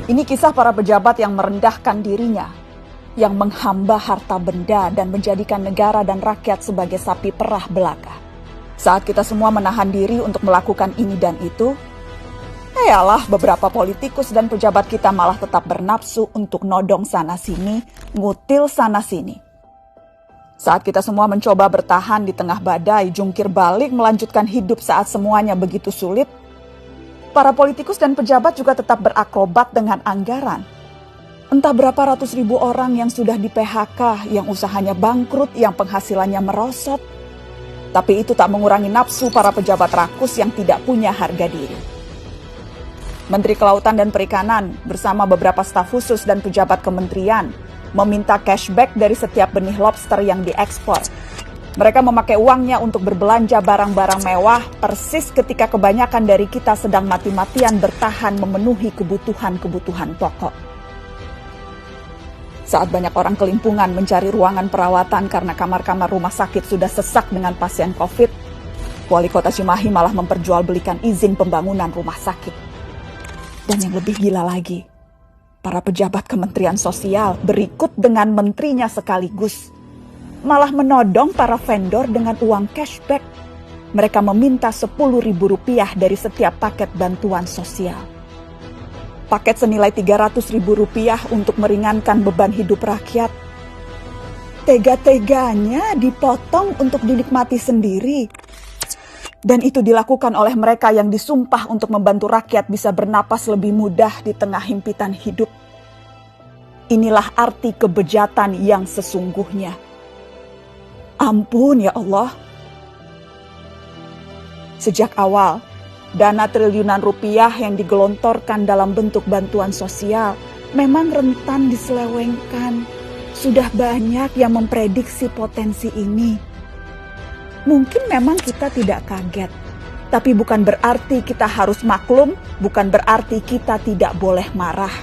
Ini kisah para pejabat yang merendahkan dirinya, yang menghamba harta benda dan menjadikan negara dan rakyat sebagai sapi perah belaka. Saat kita semua menahan diri untuk melakukan ini dan itu, beberapa politikus dan pejabat kita malah tetap bernafsu untuk nodong sana-sini, ngutil sana-sini. Saat kita semua mencoba bertahan di tengah badai, jungkir balik melanjutkan hidup saat semuanya begitu sulit, para politikus dan pejabat juga tetap berakrobat dengan anggaran. Entah berapa ratus ribu orang yang sudah di PHK, yang usahanya bangkrut, yang penghasilannya merosot. Tapi itu tak mengurangi nafsu para pejabat rakus yang tidak punya harga diri. Menteri Kelautan dan Perikanan bersama beberapa staf khusus dan pejabat kementerian meminta cashback dari setiap benih lobster yang diekspor. Mereka memakai uangnya untuk berbelanja barang-barang mewah persis ketika kebanyakan dari kita sedang mati-matian bertahan memenuhi kebutuhan-kebutuhan pokok. Saat banyak orang kelimpungan mencari ruangan perawatan karena kamar-kamar rumah sakit sudah sesak dengan pasien COVID, Wali Kota Cimahi malah memperjualbelikan izin pembangunan rumah sakit. Dan yang lebih gila lagi, para pejabat Kementerian Sosial berikut dengan menterinya sekaligus malah menodong para vendor dengan uang cashback. Mereka meminta Rp10.000 dari setiap paket bantuan sosial. Paket senilai Rp300.000 untuk meringankan beban hidup rakyat. Tega-teganya dipotong untuk dinikmati sendiri. Dan itu dilakukan oleh mereka yang disumpah untuk membantu rakyat bisa bernapas lebih mudah di tengah himpitan hidup. Inilah arti kebejatan yang sesungguhnya. Ampun ya Allah. Sejak awal, dana triliunan rupiah yang digelontorkan dalam bentuk bantuan sosial memang rentan diselewengkan. Sudah banyak yang memprediksi potensi ini. Mungkin memang kita tidak kaget, tapi bukan berarti kita harus maklum, bukan berarti kita tidak boleh marah.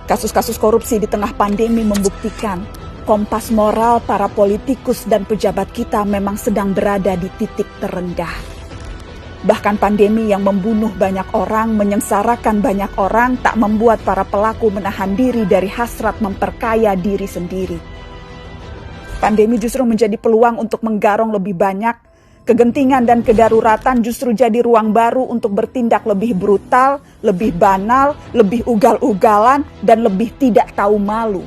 Kasus-kasus korupsi di tengah pandemi membuktikan kompas moral para politikus dan pejabat kita memang sedang berada di titik terendah. Bahkan pandemi yang membunuh banyak orang, menyengsarakan banyak orang, tak membuat para pelaku menahan diri dari hasrat memperkaya diri sendiri. Pandemi justru menjadi peluang untuk menggarong lebih banyak. Kegentingan dan kedaruratan justru jadi ruang baru untuk bertindak lebih brutal, lebih banal, lebih ugal-ugalan, dan lebih tidak tahu malu.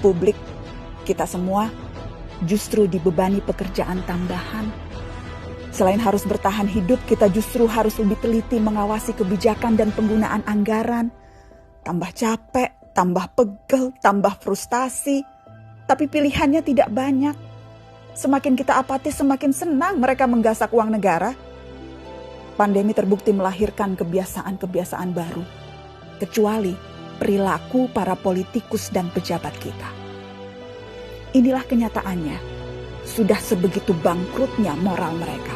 Publik, kita semua justru dibebani pekerjaan tambahan. Selain harus bertahan hidup, kita justru harus lebih teliti mengawasi kebijakan dan penggunaan anggaran. Tambah capek, tambah pegel, tambah frustasi. Tapi pilihannya tidak banyak. Semakin kita apatis, semakin senang mereka menggasak uang negara. Pandemi terbukti melahirkan kebiasaan-kebiasaan baru. Kecuali perilaku para politikus dan pejabat kita. Inilah kenyataannya, sudah sebegitu bangkrutnya moral mereka.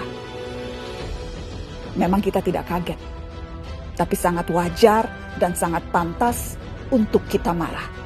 Memang kita tidak kaget, tapi sangat wajar dan sangat pantas untuk kita marah.